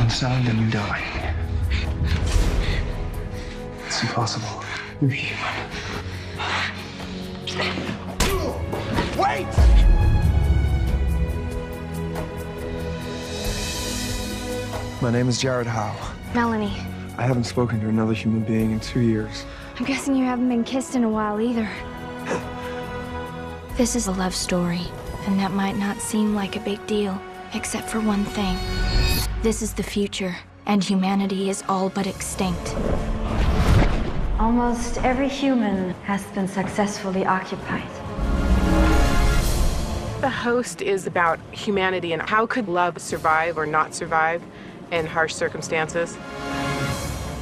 inside, then you die. It's impossible. You're human. Wait! My name is Jared Howe. Melanie. I haven't spoken to another human being in 2 years. I'm guessing you haven't been kissed in a while either. This is a love story, and that might not seem like a big deal, except for one thing. This is the future, and humanity is all but extinct. Almost every human has been successfully occupied. The host is about humanity and how could love survive or not survive in harsh circumstances.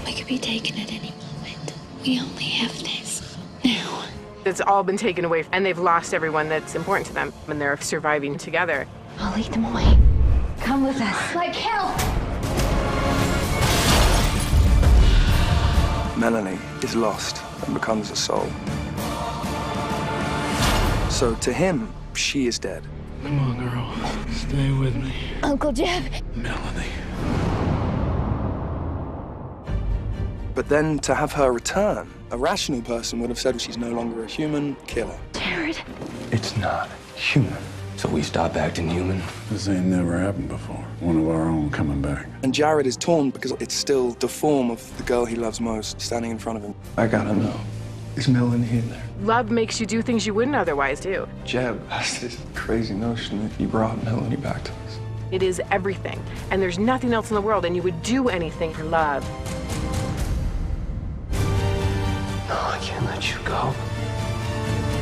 We could be taken at any moment. We only have this now. It's all been taken away, and they've lost everyone that's important to them, and they're surviving together. I'll lead them away. Come with us. Like hell! Melanie is lost and becomes a soul. So to him, she is dead. Come on, girl. Stay with me. Uncle Jeb. Melanie. But then to have her return, a rational person would have said she's no longer a human, kill her. Jared. It's not human. So we stop acting human? This ain't never happened before. One of our own coming back. And Jared is torn because it's still the form of the girl he loves most standing in front of him. I gotta know, is Melanie in there? Love makes you do things you wouldn't otherwise do. Jeb has this crazy notion that he brought Melanie back to us. It is everything, and there's nothing else in the world, and you would do anything for love. No, I can't let you go.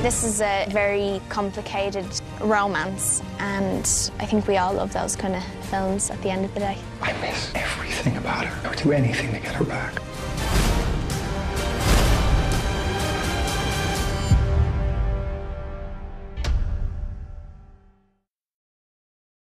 This is a very complicated romance, and I think we all love those kind of films at the end of the day. I miss everything about her. I would do anything to get her back.